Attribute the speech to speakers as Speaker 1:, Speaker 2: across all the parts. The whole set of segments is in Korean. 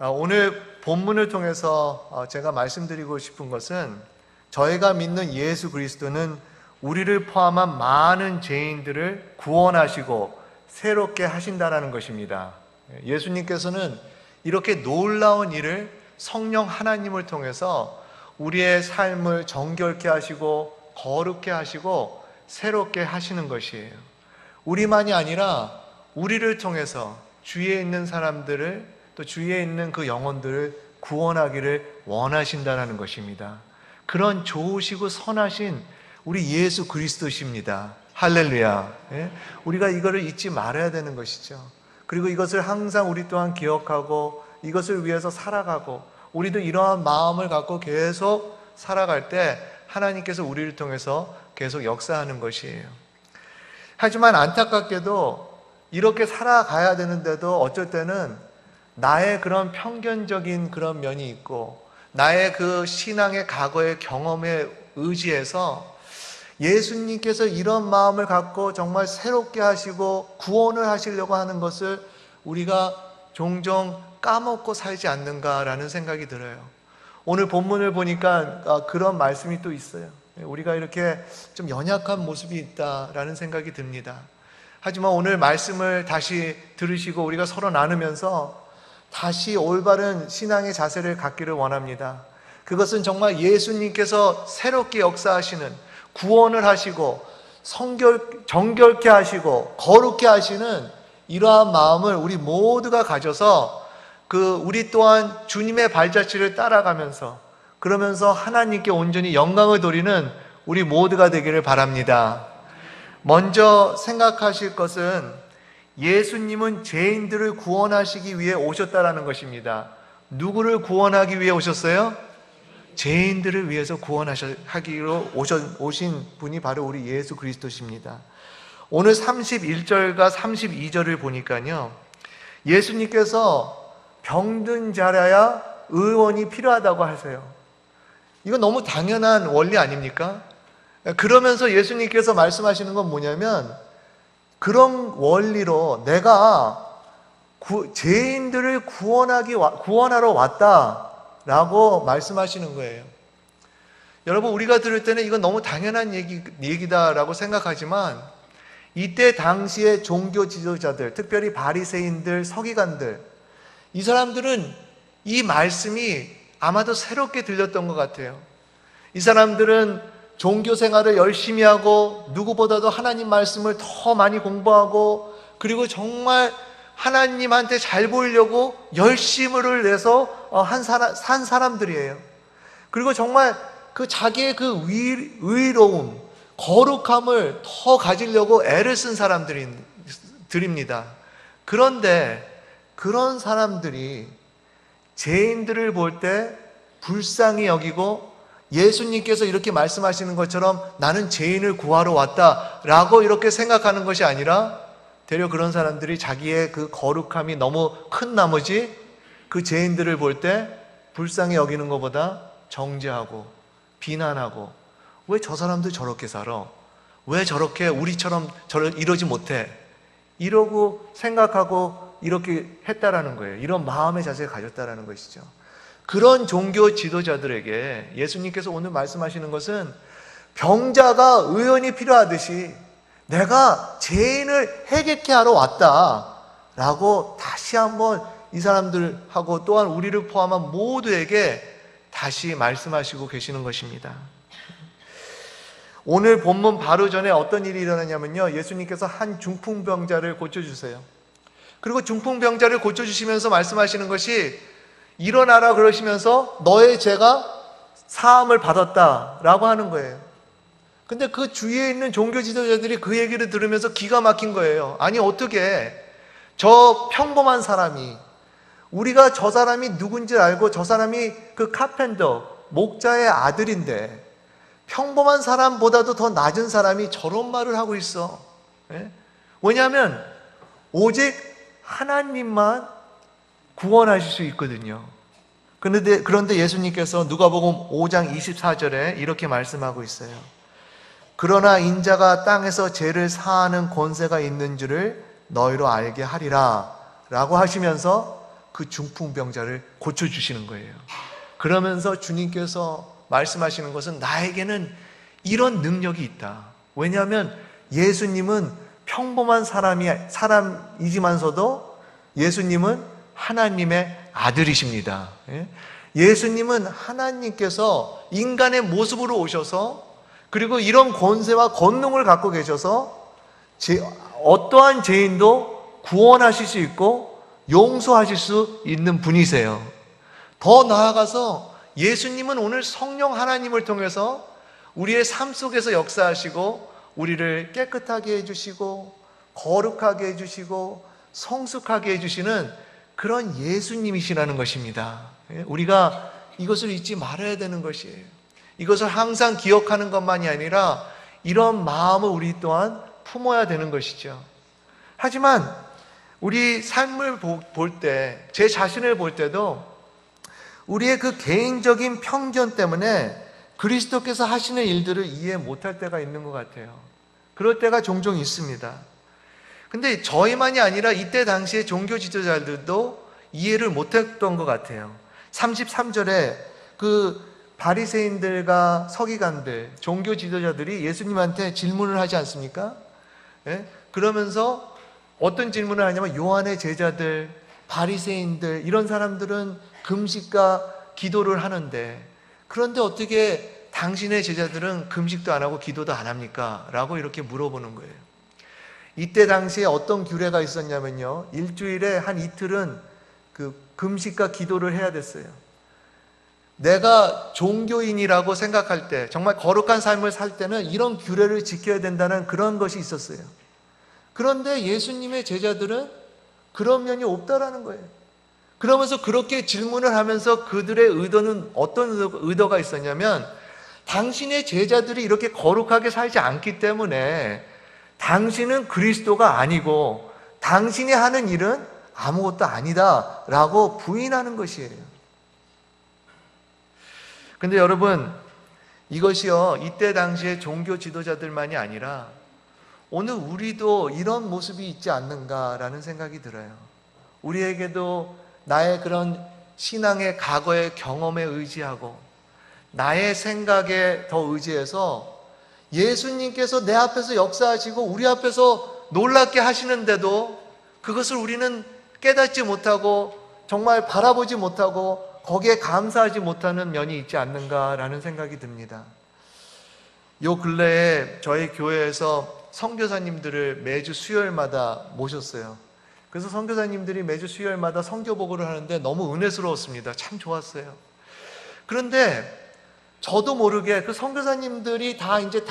Speaker 1: 오늘 본문을 통해서 제가 말씀드리고 싶은 것은 저희가 믿는 예수 그리스도는 우리를 포함한 많은 죄인들을 구원하시고 새롭게 하신다는 것입니다. 예수님께서는 이렇게 놀라운 일을 성령 하나님을 통해서 우리의 삶을 정결케 하시고 거룩케 하시고 새롭게 하시는 것이에요. 우리만이 아니라 우리를 통해서 주위에 있는 사람들을, 또 주위에 있는 그 영혼들을 구원하기를 원하신다는 것입니다. 그런 좋으시고 선하신 우리 예수 그리스도십니다. 할렐루야. 우리가 이거를 잊지 말아야 되는 것이죠. 그리고 이것을 항상 우리 또한 기억하고 이것을 위해서 살아가고, 우리도 이러한 마음을 갖고 계속 살아갈 때 하나님께서 우리를 통해서 계속 역사하는 것이에요. 하지만 안타깝게도 이렇게 살아가야 되는데도 어쩔 때는 나의 그런 편견적인 그런 면이 있고, 나의 그 신앙의 과거의 경험에 의지해서 예수님께서 이런 마음을 갖고 정말 새롭게 하시고 구원을 하시려고 하는 것을 우리가 종종 까먹고 살지 않는가라는 생각이 들어요. 오늘 본문을 보니까 그런 말씀이 또 있어요. 우리가 이렇게 좀 연약한 모습이 있다라는 생각이 듭니다. 하지만 오늘 말씀을 다시 들으시고 우리가 서로 나누면서 다시 올바른 신앙의 자세를 갖기를 원합니다. 그것은 정말 예수님께서 새롭게 역사하시는, 구원을 하시고 정결케 하시고 거룩케 하시는 이러한 마음을 우리 모두가 가져서 우리 또한 주님의 발자취를 따라가면서, 그러면서 하나님께 온전히 영광을 돌리는 우리 모두가 되기를 바랍니다. 먼저 생각하실 것은 예수님은 죄인들을 구원하시기 위해 오셨다라는 것입니다. 누구를 구원하기 위해 오셨어요? 죄인들을 위해서 구원하기로 오신 분이 바로 우리 예수 그리스도십니다. 오늘 31절과 32절을 보니까요, 예수님께서 병든 자라야 의원이 필요하다고 하세요. 이건 너무 당연한 원리 아닙니까? 그러면서 예수님께서 말씀하시는 건 뭐냐면, 그런 원리로 내가 죄인들을 구원하러 왔다라고 말씀하시는 거예요. 여러분, 우리가 들을 때는 이건 너무 당연한 얘기다라고 생각하지만, 이때 당시의 종교 지도자들, 특별히 바리새인들, 서기관들, 이 사람들은 이 말씀이 아마도 새롭게 들렸던 것 같아요. 이 사람들은 종교 생활을 열심히 하고 누구보다도 하나님 말씀을 더 많이 공부하고, 그리고 정말 하나님한테 잘 보이려고 열심을 내서 산 사람들이에요. 그리고 정말 자기의 의로움, 거룩함을 더 가지려고 애를 쓴 사람들입니다. 그런데 그런 사람들이 죄인들을 볼 때 불쌍히 여기고, 예수님께서 이렇게 말씀하시는 것처럼 나는 죄인을 구하러 왔다라고 이렇게 생각하는 것이 아니라, 되려 그런 사람들이 자기의 그 거룩함이 너무 큰 나머지 그 죄인들을 볼 때 불쌍히 여기는 것보다 정죄하고 비난하고, 왜 저 사람들 저렇게 살아? 왜 저렇게 우리처럼 이러지 못해? 이러고 생각하고 이렇게 했다라는 거예요. 이런 마음의 자세를 가졌다라는 것이죠. 그런 종교 지도자들에게 예수님께서 오늘 말씀하시는 것은, 병자가 의원이 필요하듯이 내가 죄인을 해결케 하러 왔다라고 다시 한번 이 사람들하고 또한 우리를 포함한 모두에게 다시 말씀하시고 계시는 것입니다. 오늘 본문 바로 전에 어떤 일이 일어나냐면요, 예수님께서 한 중풍병자를 고쳐주세요. 그리고 중풍병자를 고쳐주시면서 말씀하시는 것이, 일어나라 그러시면서 너의 죄가 사함을 받았다라고 하는 거예요. 근데 그 주위에 있는 종교 지도자들이 그 얘기를 들으면서 기가 막힌 거예요. 아니, 어떻게 저 평범한 사람이, 우리가 저 사람이 누군지 알고 저 사람이 그 카펜터, 목자의 아들인데 평범한 사람보다도 더 낮은 사람이 저런 말을 하고 있어. 왜냐하면 오직 하나님만 구원하실 수 있거든요. 그런데 예수님께서 누가복음 5장 24절에 이렇게 말씀하고 있어요. 그러나 인자가 땅에서 죄를 사하는 권세가 있는 줄을 너희로 알게 하리라 라고 하시면서 그 중풍병자를 고쳐주시는 거예요. 그러면서 주님께서 말씀하시는 것은 나에게는 이런 능력이 있다. 왜냐하면 예수님은 평범한 사람이지만서도 예수님은 하나님의 아들이십니다. 예수님은 하나님께서 인간의 모습으로 오셔서 그리고 이런 권세와 권능을 갖고 계셔서 어떠한 죄인도 구원하실 수 있고 용서하실 수 있는 분이세요. 더 나아가서 예수님은 오늘 성령 하나님을 통해서 우리의 삶 속에서 역사하시고 우리를 깨끗하게 해주시고 거룩하게 해주시고 성숙하게 해주시는 그런 예수님이시라는 것입니다. 우리가 이것을 잊지 말아야 되는 것이에요. 이것을 항상 기억하는 것만이 아니라 이런 마음을 우리 또한 품어야 되는 것이죠. 하지만 우리 삶을 볼 때, 제 자신을 볼 때도 우리의 그 개인적인 편견 때문에 그리스도께서 하시는 일들을 이해 못할 때가 있는 것 같아요. 그럴 때가 종종 있습니다. 근데 저희만이 아니라 이때 당시에 종교 지도자들도 이해를 못했던 것 같아요. 33절에 그 바리새인들과 서기관들, 종교 지도자들이 예수님한테 질문을 하지 않습니까? 그러면서 어떤 질문을 하냐면 요한의 제자들, 바리새인들 이런 사람들은 금식과 기도를 하는데 그런데 어떻게 당신의 제자들은 금식도 안 하고 기도도 안 합니까? 라고 이렇게 물어보는 거예요. 이때 당시에 어떤 규례가 있었냐면요, 일주일에 한 이틀은 그 금식과 기도를 해야 됐어요. 내가 종교인이라고 생각할 때, 정말 거룩한 삶을 살 때는 이런 규례를 지켜야 된다는 그런 것이 있었어요. 그런데 예수님의 제자들은 그런 면이 없다라는 거예요. 그러면서 그렇게 질문을 하면서 그들의 의도는 어떤 의도가 있었냐면, 당신의 제자들이 이렇게 거룩하게 살지 않기 때문에 당신은 그리스도가 아니고 당신이 하는 일은 아무것도 아니다 라고 부인하는 것이에요. 근데 여러분, 이것이요, 이때 당시에 종교 지도자들만이 아니라 오늘 우리도 이런 모습이 있지 않는가라는 생각이 들어요. 우리에게도 나의 그런 신앙의 과거의 경험에 의지하고 나의 생각에 더 의지해서 예수님께서 내 앞에서 역사하시고 우리 앞에서 놀랍게 하시는데도 그것을 우리는 깨닫지 못하고 정말 바라보지 못하고 거기에 감사하지 못하는 면이 있지 않는가라는 생각이 듭니다. 요 근래에 저희 교회에서 선교사님들을 매주 수요일마다 모셨어요. 그래서 선교사님들이 매주 수요일마다 선교 보고를 하는데 너무 은혜스러웠습니다. 참 좋았어요. 그런데 저도 모르게 그 선교사님들이 다 이제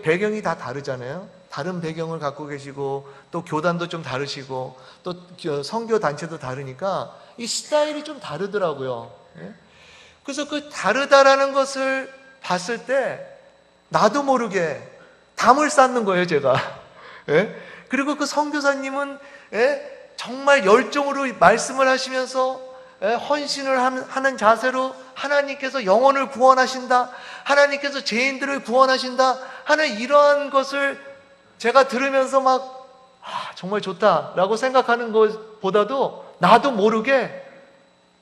Speaker 1: 배경이 다 다르잖아요. 다른 배경을 갖고 계시고 또 교단도 좀 다르시고 또 선교 단체도 다르니까 이 스타일이 좀 다르더라고요. 그래서 그 다르다라는 것을 봤을 때 나도 모르게 담을 쌓는 거예요, 제가. 그리고 그 선교사님은 정말 열정으로 말씀을 하시면서 헌신을 하는 자세로 하나님께서 영혼을 구원하신다, 하나님께서 죄인들을 구원하신다 하는 이러한 것을 제가 들으면서 막 정말 좋다라고 생각하는 것보다도 나도 모르게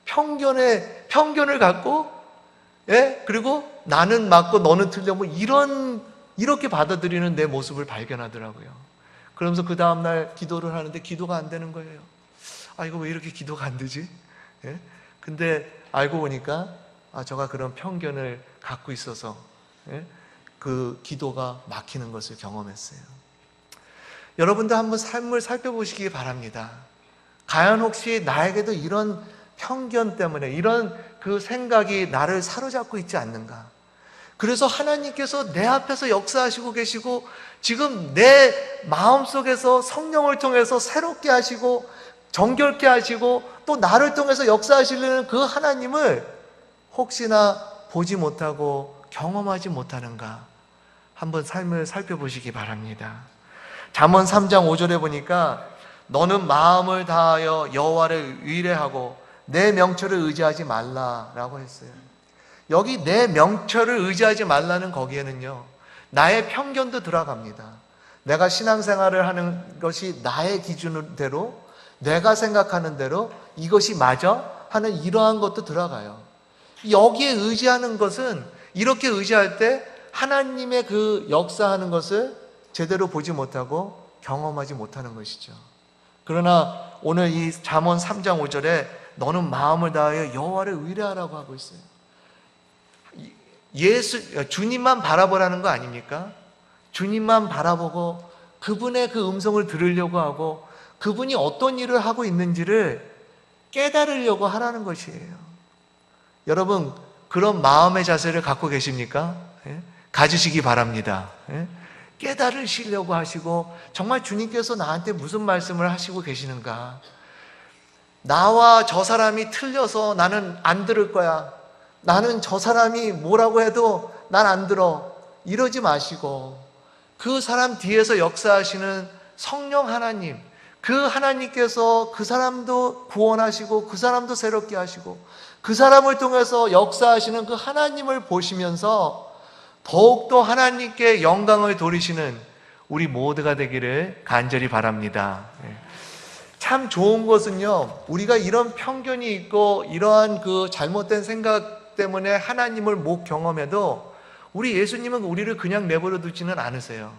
Speaker 1: 편견을 갖고 그리고 나는 맞고 너는 틀려 뭐 이렇게 받아들이는 내 모습을 발견하더라고요. 그러면서 그 다음날 기도를 하는데 기도가 안 되는 거예요. 이거 왜 이렇게 기도가 안 되지? 근데 알고 보니까 제가 그런 편견을 갖고 있어서 그 기도가 막히는 것을 경험했어요. 여러분도 한번 삶을 살펴보시기 바랍니다. 과연 혹시 나에게도 이런 편견 때문에 이런 그 생각이 나를 사로잡고 있지 않는가? 그래서 하나님께서 내 앞에서 역사하시고 계시고 지금 내 마음속에서 성령을 통해서 새롭게 하시고 정결케 하시고 또 나를 통해서 역사하시려는 그 하나님을 혹시나 보지 못하고 경험하지 못하는가? 한번 삶을 살펴보시기 바랍니다. 잠언 3장 5절에 보니까 너는 마음을 다하여 여호와를 의뢰하고 내 명철을 의지하지 말라라고 했어요. 여기 내 명철을 의지하지 말라는 거기에는요, 나의 편견도 들어갑니다. 내가 신앙생활을 하는 것이 나의 기준대로 내가 생각하는 대로 이것이 맞아? 하는 이러한 것도 들어가요. 여기에 의지하는 것은 이렇게 의지할 때 하나님의 그 역사하는 것을 제대로 보지 못하고 경험하지 못하는 것이죠. 그러나 오늘 이 잠언 3장 5절에 너는 마음을 다하여 여호와를 의뢰하라고 하고 있어요. 주님만 바라보라는 거 아닙니까? 주님만 바라보고 그분의 그 음성을 들으려고 하고 그분이 어떤 일을 하고 있는지를 깨달으려고 하라는 것이에요. 여러분, 그런 마음의 자세를 갖고 계십니까? 가지시기 바랍니다. 깨달으시려고 하시고 정말 주님께서 나한테 무슨 말씀을 하시고 계시는가? 나와 저 사람이 틀려서 나는 안 들을 거야. 나는 저 사람이 뭐라고 해도 난 안 들어. 이러지 마시고 그 사람 뒤에서 역사하시는 성령 하나님, 그 하나님께서 그 사람도 구원하시고 그 사람도 새롭게 하시고 그 사람을 통해서 역사하시는 그 하나님을 보시면서 더욱더 하나님께 영광을 돌리시는 우리 모두가 되기를 간절히 바랍니다. 참 좋은 것은요, 우리가 이런 편견이 있고 이러한 그 잘못된 생각 때문에 하나님을 못 경험해도 우리 예수님은 우리를 그냥 내버려 두지는 않으세요.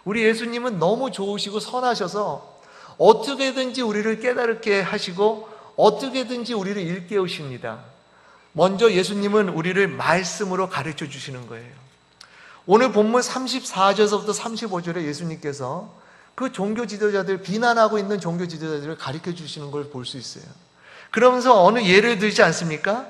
Speaker 1: 우리 예수님은 너무 좋으시고 선하셔서 어떻게든지 우리를 깨달게 하시고 어떻게든지 우리를 일깨우십니다. 먼저 예수님은 우리를 말씀으로 가르쳐 주시는 거예요. 오늘 본문 34절에서부터 35절에 예수님께서 그 종교 지도자들, 비난하고 있는 종교 지도자들을 가르쳐 주시는 걸 볼 수 있어요. 그러면서 어느 예를 들지 않습니까?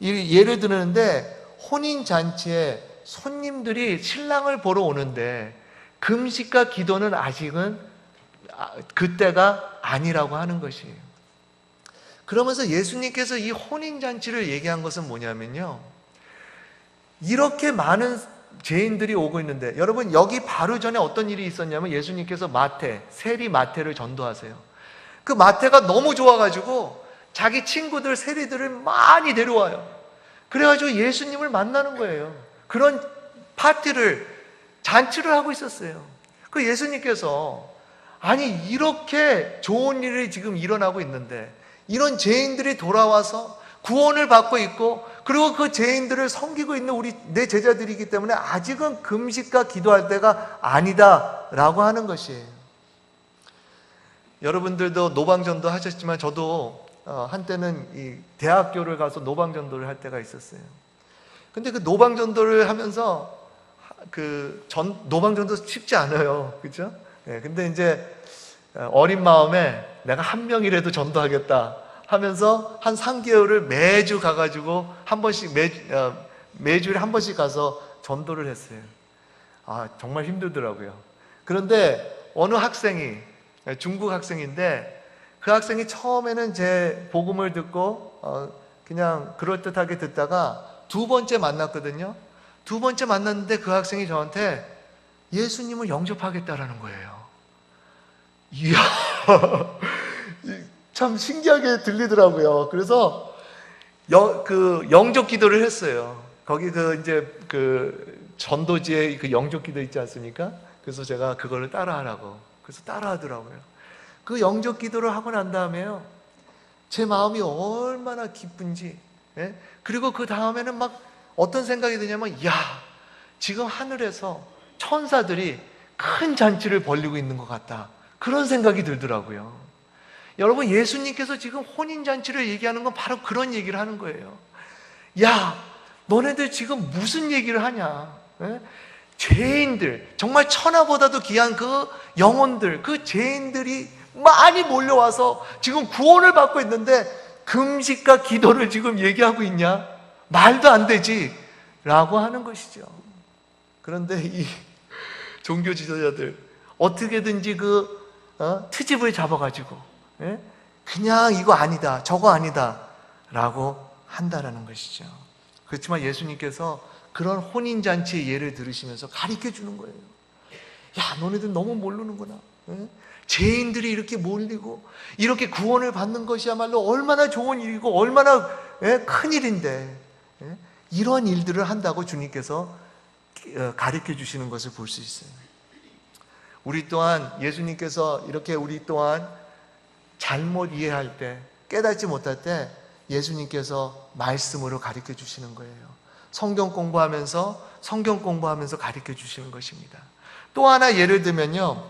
Speaker 1: 이 예를 드는데 혼인잔치에 손님들이 신랑을 보러 오는데 금식과 기도는 아직은 그때가 아니라고 하는 것이에요. 그러면서 예수님께서 이 혼인잔치를 얘기한 것은 뭐냐면요, 이렇게 많은 죄인들이 오고 있는데, 여러분 여기 바로 전에 어떤 일이 있었냐면 예수님께서 세리 마태를 전도하세요. 그 마태가 너무 좋아가지고 자기 친구들 세리들을 많이 데려와요. 그래가지고 예수님을 만나는 거예요. 그런 잔치를 하고 있었어요. 그 예수님께서 아니 이렇게 좋은 일이 지금 일어나고 있는데 이런 죄인들이 돌아와서 구원을 받고 있고 그리고 그 죄인들을 섬기고 있는 내 제자들이기 때문에 아직은 금식과 기도할 때가 아니다라고 하는 것이에요. 여러분들도 노방전도 하셨지만 저도 한때는 이 대학교를 가서 노방전도를 할 때가 있었어요. 근데 그 노방전도를 하면서 노방전도 쉽지 않아요. 그죠? 근데 이제 어린 마음에 내가 한 명이라도 전도하겠다 하면서 한 3개월을 매주 가가지고 한 번씩 매주일에 한 번씩 가서 전도를 했어요. 정말 힘들더라고요. 그런데 어느 학생이 중국 학생인데 그 학생이 처음에는 제 복음을 듣고 그냥 그럴듯하게 듣다가 두 번째 만났거든요. 두 번째 만났는데 그 학생이 저한테 예수님을 영접하겠다라는 거예요. 이야, 참 신기하게 들리더라고요. 그래서 영접 기도를 했어요. 거기 전도지에 그 영접 기도 있지 않습니까? 그래서 제가 그거를 따라하라고. 그래서 따라하더라고요. 그 영접 기도를 하고 난 다음에요, 제 마음이 얼마나 기쁜지, 그리고 그 다음에는 막 어떤 생각이 드냐면, 지금 하늘에서 천사들이 큰 잔치를 벌이고 있는 것 같다. 그런 생각이 들더라고요. 여러분, 예수님께서 지금 혼인잔치를 얘기하는 건 바로 그런 얘기를 하는 거예요. 너네들 지금 무슨 얘기를 하냐? 죄인들, 정말 천하보다도 귀한 그 영혼들, 그 죄인들이 많이 몰려와서 지금 구원을 받고 있는데 금식과 기도를 지금 얘기하고 있냐? 말도 안 되지 라고 하는 것이죠. 그런데 이 종교 지도자들 어떻게든지 트집을 잡아가지고 그냥 이거 아니다, 저거 아니다 라고 한다라는 것이죠. 그렇지만 예수님께서 그런 혼인잔치의 예를 들으시면서 가르쳐 주는 거예요. 너네들 너무 모르는구나. 죄인들이 이렇게 몰리고 이렇게 구원을 받는 것이야말로 얼마나 좋은 일이고 얼마나 큰 일인데 이런 일들을 한다고 주님께서 가르쳐 주시는 것을 볼 수 있어요. 우리 또한 예수님께서 이렇게 우리 또한 잘못 이해할 때, 깨닫지 못할 때 예수님께서 말씀으로 가르쳐 주시는 거예요. 성경 공부하면서 가르쳐 주시는 것입니다. 또 하나 예를 들면요,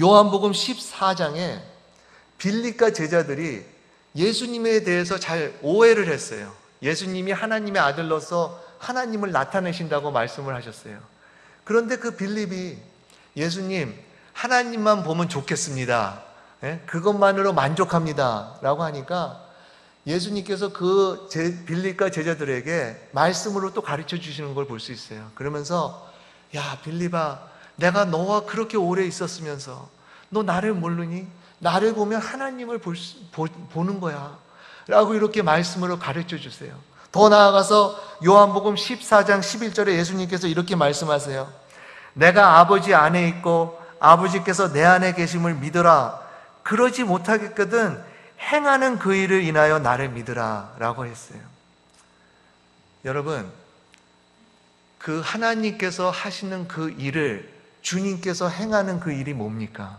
Speaker 1: 요한복음 14장에 빌립과 제자들이 예수님에 대해서 잘 오해를 했어요. 예수님이 하나님의 아들로서 하나님을 나타내신다고 말씀을 하셨어요. 그런데 그 빌립이 예수님, 하나님만 보면 좋겠습니다, 그것만으로 만족합니다 라고 하니까 예수님께서 그 빌립과 제자들에게 말씀으로 또 가르쳐 주시는 걸 볼 수 있어요. 그러면서 야 빌립아, 내가 너와 그렇게 오래 있었으면서 너 나를 모르니? 나를 보면 하나님을 보는 거야 라고 이렇게 말씀으로 가르쳐 주세요. 더 나아가서 요한복음 14장 11절에 예수님께서 이렇게 말씀하세요. 내가 아버지 안에 있고 아버지께서 내 안에 계심을 믿어라. 그러지 못하겠거든 행하는 그 일을 인하여 나를 믿으라 라고 했어요. 여러분, 그 하나님께서 하시는 그 일을 주님께서 행하는 그 일이 뭡니까?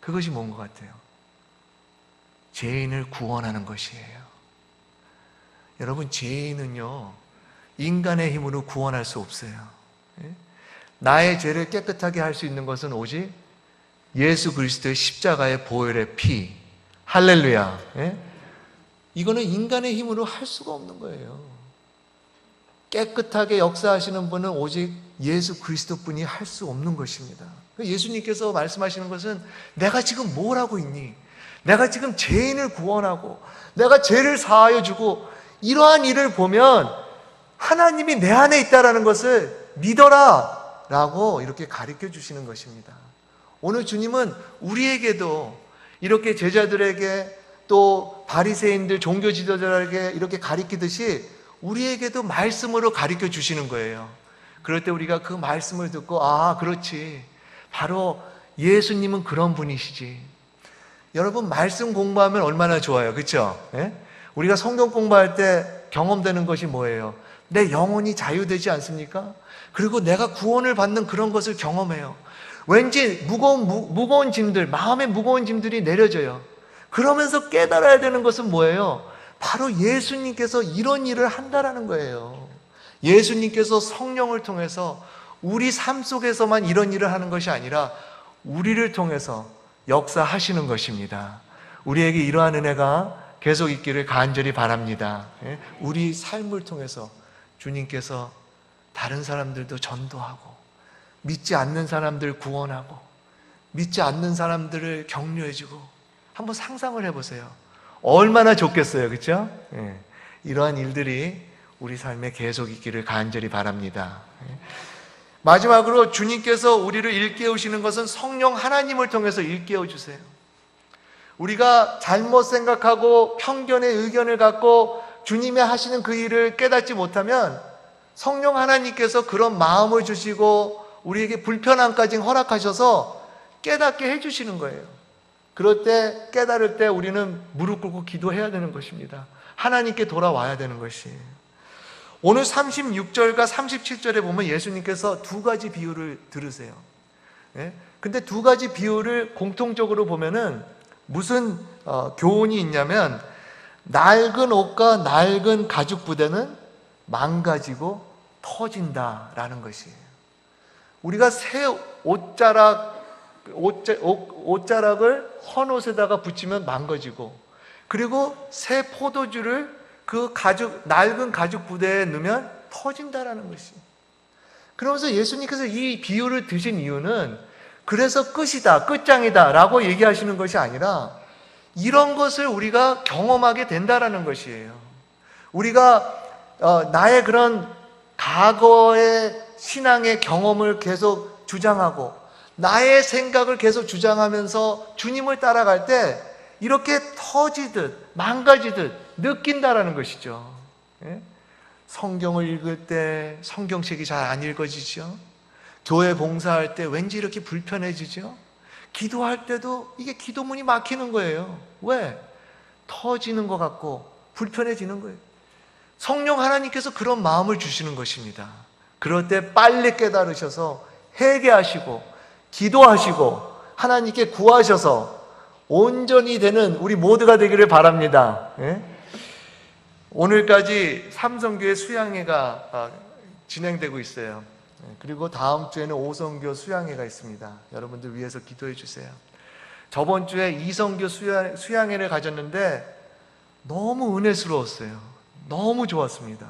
Speaker 1: 그것이 뭔 것 같아요? 죄인을 구원하는 것이에요. 여러분, 죄인은요 인간의 힘으로 구원할 수 없어요. 나의 죄를 깨끗하게 할 수 있는 것은 오직 예수 그리스도의 십자가의 보혈의 피, 할렐루야. 이거는 인간의 힘으로 할 수가 없는 거예요. 깨끗하게 역사하시는 분은 오직 예수 그리스도뿐이 할 수 없는 것입니다. 예수님께서 말씀하시는 것은 내가 지금 뭘 하고 있니? 내가 지금 죄인을 구원하고 내가 죄를 사하여 주고 이러한 일을 보면 하나님이 내 안에 있다는 것을 믿어라 라고 이렇게 가르쳐 주시는 것입니다. 오늘 주님은 우리에게도 이렇게 제자들에게 또 바리새인들 종교 지도자들에게 이렇게 가르치듯이 우리에게도 말씀으로 가르쳐 주시는 거예요. 그럴 때 우리가 그 말씀을 듣고 아 그렇지, 바로 예수님은 그런 분이시지. 여러분, 말씀 공부하면 얼마나 좋아요, 그렇죠? 우리가 성경 공부할 때 경험되는 것이 뭐예요? 내 영혼이 자유되지 않습니까? 그리고 내가 구원을 받는 그런 것을 경험해요. 왠지 무거운 짐들, 마음의 무거운 짐들이 내려져요. 그러면서 깨달아야 되는 것은 뭐예요? 바로 예수님께서 이런 일을 한다라는 거예요. 예수님께서 성령을 통해서 우리 삶 속에서만 이런 일을 하는 것이 아니라 우리를 통해서 역사하시는 것입니다. 우리에게 이러한 은혜가 계속 있기를 간절히 바랍니다. 우리 삶을 통해서 주님께서 다른 사람들도 전도하고 믿지 않는 사람들 구원하고 믿지 않는 사람들을 격려해주고, 한번 상상을 해보세요. 얼마나 좋겠어요, 그렇죠? 이러한 일들이 우리 삶에 계속 있기를 간절히 바랍니다. 마지막으로 주님께서 우리를 일깨우시는 것은 성령 하나님을 통해서 일깨워 주세요. 우리가 잘못 생각하고 편견의 의견을 갖고 주님이 하시는 그 일을 깨닫지 못하면 성령 하나님께서 그런 마음을 주시고 우리에게 불편함까지 허락하셔서 깨닫게 해주시는 거예요. 그럴 때, 깨달을 때 우리는 무릎 꿇고 기도해야 되는 것입니다. 하나님께 돌아와야 되는 것이에요. 오늘 36절과 37절에 보면 예수님께서 두 가지 비유를 들으세요. 근데 두 가지 비유를 공통적으로 보면은 무슨 교훈이 있냐면, 낡은 옷과 낡은 가죽 부대는 망가지고 터진다라는 것이에요. 우리가 새 옷자락을 헌 옷에다가 붙이면 망가지고, 그리고 새 포도주를 그 낡은 가죽 부대에 넣으면 터진다라는 것이에요. 그러면서 예수님께서 이 비유를 드신 이유는 그래서 끝이다, 끝장이다 라고 얘기하시는 것이 아니라 이런 것을 우리가 경험하게 된다라는 것이에요. 우리가 나의 그런 과거의 신앙의 경험을 계속 주장하고 나의 생각을 계속 주장하면서 주님을 따라갈 때 이렇게 터지듯 망가지듯 느낀다라는 것이죠. 성경을 읽을 때 성경책이 잘 안 읽어지죠. 교회 봉사할 때 왠지 이렇게 불편해지죠. 기도할 때도 이게 기도문이 막히는 거예요. 왜? 터지는 것 같고 불편해지는 거예요. 성령 하나님께서 그런 마음을 주시는 것입니다. 그럴 때 빨리 깨달으셔서 회개하시고 기도하시고 하나님께 구하셔서 온전히 되는 우리 모두가 되기를 바랍니다. 예? 오늘까지 삼성교회 수양회가 진행되고 있어요. 그리고 다음 주에는 오성교 수양회가 있습니다. 여러분들 위해서 기도해 주세요. 저번 주에 이성교 수양회를 가졌는데 너무 은혜스러웠어요. 너무 좋았습니다.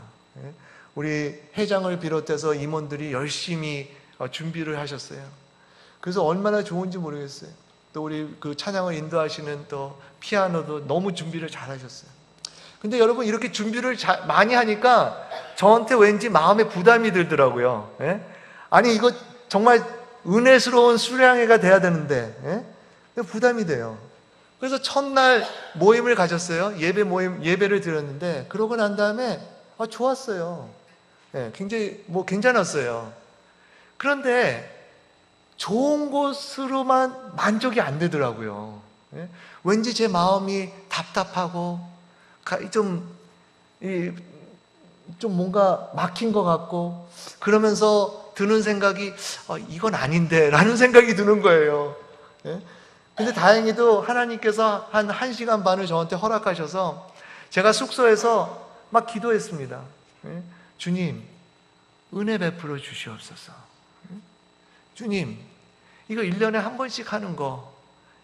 Speaker 1: 우리 회장을 비롯해서 임원들이 열심히 준비를 하셨어요. 그래서 얼마나 좋은지 모르겠어요. 또 우리 그 찬양을 인도하시는 또 피아노도 너무 준비를 잘 하셨어요. 근데 여러분, 이렇게 준비를 많이 하니까 저한테 왠지 마음에 부담이 들더라고요. 아니, 이거 정말 은혜스러운 수양회가 돼야 되는데 부담이 돼요. 그래서 첫날 모임을 가졌어요. 예배를 드렸는데, 그러고 난 다음에 좋았어요. 굉장히 괜찮았어요. 그런데 좋은 것으로만 만족이 안 되더라고요. 왠지 제 마음이 답답하고 좀 뭔가 막힌 것 같고, 그러면서 드는 생각이 이건 아닌데 라는 생각이 드는 거예요. 근데 다행히도 하나님께서 한 1시간 반을 저한테 허락하셔서 제가 숙소에서 막 기도했습니다. 주님, 은혜 베풀어 주시옵소서. 주님, 이거 1년에 한 번씩 하는 거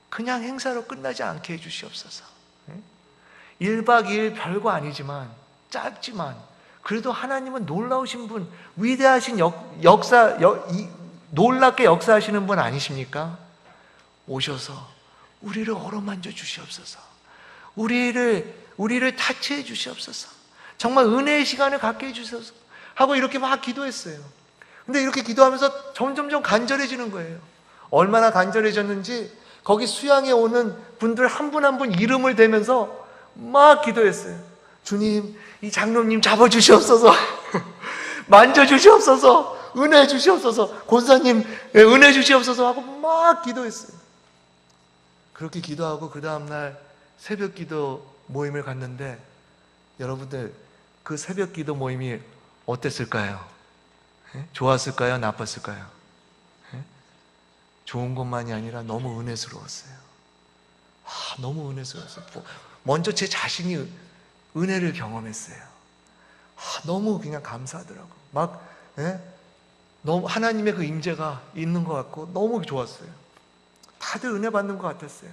Speaker 1: 그냥 행사로 끝나지 않게 해주시옵소서. 1박 2일 별거 아니지만, 짧지만 그래도 하나님은 놀라우신 분, 위대하신 놀랍게 역사하시는 분 아니십니까? 오셔서 우리를 어루만져 주시옵소서. 우리를 타치해 주시옵소서. 정말 은혜의 시간을 갖게 해주셔서 하고 이렇게 막 기도했어요. 근데 이렇게 기도하면서 점점점 간절해지는 거예요. 얼마나 간절해졌는지 거기 수양에 오는 분들 한 분 한 분 이름을 대면서 막 기도했어요. 주님, 이 장로님 잡아주시옵소서. 만져주시옵소서. 은혜 주시옵소서. 권사님 은혜 주시옵소서 하고 막 기도했어요. 그렇게 기도하고 그 다음날 새벽 기도 모임을 갔는데, 여러분들 그 새벽 기도 모임이 어땠을까요? 좋았을까요? 나빴을까요? 좋은 것만이 아니라 너무 은혜스러웠어요. 너무 은혜스러웠어요. 먼저 제 자신이 은혜를 경험했어요. 너무 그냥 감사하더라고요. 너무 하나님의 그 임재가 있는 것 같고 너무 좋았어요. 다들 은혜 받는 것 같았어요.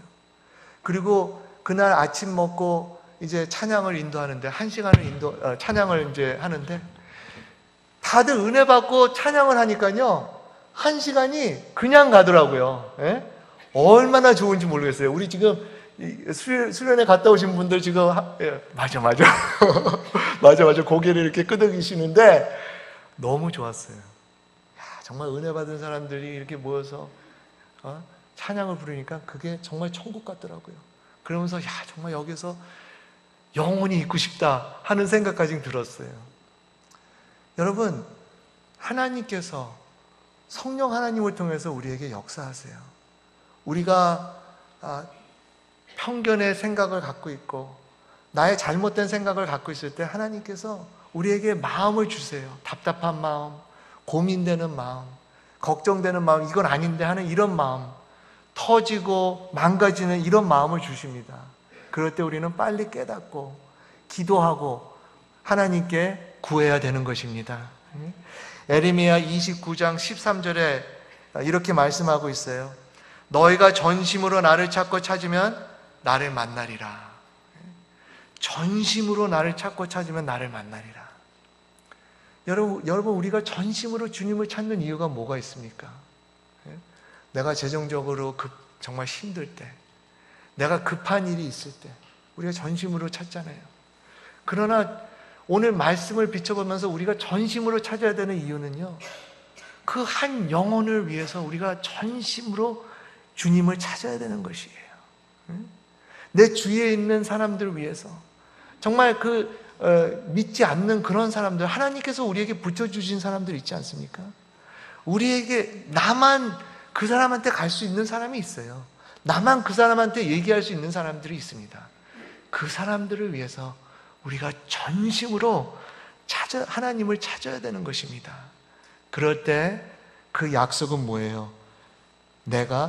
Speaker 1: 그리고 그날 아침 먹고 이제 찬양을 인도하는데, 1시간을 찬양을 이제 하는데, 다들 은혜 받고 찬양을 하니까요, 1시간이 그냥 가더라고요. 얼마나 좋은지 모르겠어요. 우리 지금 수련회 갔다 오신 분들 지금 맞아 맞아 고개를 이렇게 끄덕이시는데 너무 좋았어요. 정말 은혜 받은 사람들이 이렇게 모여서 찬양을 부르니까 그게 정말 천국 같더라고요. 그러면서 정말 여기서 영원히 있고 싶다 하는 생각까지 들었어요. 여러분, 하나님께서 성령 하나님을 통해서 우리에게 역사하세요. 우리가 편견의 생각을 갖고 있고 나의 잘못된 생각을 갖고 있을 때 하나님께서 우리에게 마음을 주세요. 답답한 마음, 고민되는 마음, 걱정되는 마음, 이건 아닌데 하는 이런 마음, 터지고 망가지는 이런 마음을 주십니다. 그럴 때 우리는 빨리 깨닫고 기도하고 하나님께 구해야 되는 것입니다. 에레미야 29장 13절에 이렇게 말씀하고 있어요. 너희가 전심으로 나를 찾고 찾으면 나를 만나리라. 전심으로 나를 찾고 찾으면 나를 만나리라. 여러분, 우리가 전심으로 주님을 찾는 이유가 뭐가 있습니까? 내가 재정적으로 정말 힘들 때, 내가 급한 일이 있을 때 우리가 전심으로 찾잖아요. 그러나 오늘 말씀을 비춰보면서 우리가 전심으로 찾아야 되는 이유는요, 그 한 영혼을 위해서 우리가 전심으로 주님을 찾아야 되는 것이에요. 내 주위에 있는 사람들을 위해서, 정말 믿지 않는 그런 사람들, 하나님께서 우리에게 붙여주신 사람들 있지 않습니까? 우리에게 나만 그 사람한테 갈 수 있는 사람이 있어요. 나만 그 사람한테 얘기할 수 있는 사람들이 있습니다. 그 사람들을 위해서 우리가 전심으로 하나님을 찾아야 되는 것입니다. 그럴 때 그 약속은 뭐예요?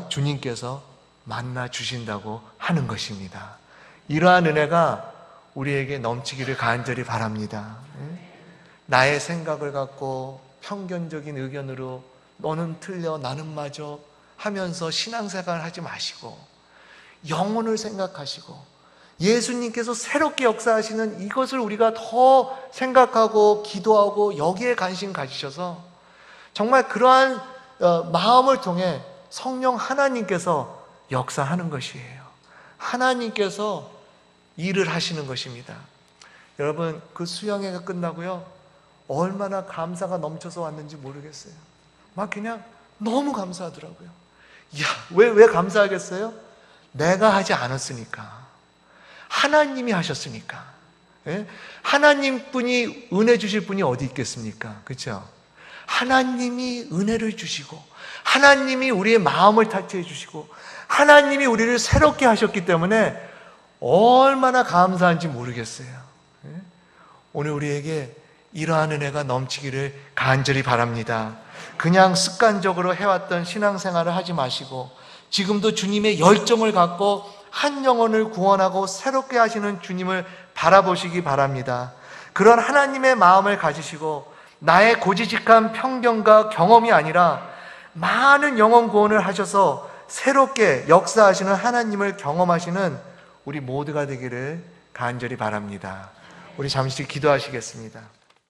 Speaker 1: 주님께서 만나 주신다고 하는 것입니다. 이러한 은혜가 우리에게 넘치기를 간절히 바랍니다. 나의 생각을 갖고 편견적인 의견으로 너는 틀려 나는 맞아 하면서 신앙생활을 하지 마시고 영혼을 생각하시고 예수님께서 새롭게 역사하시는 이것을 우리가 더 생각하고 기도하고 여기에 관심 가지셔서 정말 그러한 마음을 통해 성령 하나님께서 역사하는 것이에요. 하나님께서 일을 하시는 것입니다. 여러분, 그 수양회가 끝나고요, 얼마나 감사가 넘쳐서 왔는지 모르겠어요. 막 그냥 너무 감사하더라고요. 야, 왜 감사하겠어요? 내가 하지 않았으니까. 하나님이 하셨으니까. 예? 하나님뿐이 은혜 주실 분이 어디 있겠습니까? 그렇죠? 하나님이 은혜를 주시고 하나님이 우리의 마음을 타치해 주시고 하나님이 우리를 새롭게 하셨기 때문에 얼마나 감사한지 모르겠어요. 예? 오늘 우리에게 이러한 은혜가 넘치기를 간절히 바랍니다. 그냥 습관적으로 해왔던 신앙생활을 하지 마시고 지금도 주님의 열정을 갖고 한 영혼을 구원하고 새롭게 하시는 주님을 바라보시기 바랍니다. 그런 하나님의 마음을 가지시고 나의 고지식한 편견과 경험이 아니라 많은 영혼 구원을 하셔서 새롭게 역사하시는 하나님을 경험하시는 우리 모두가 되기를 간절히 바랍니다. 우리 잠시 기도하시겠습니다.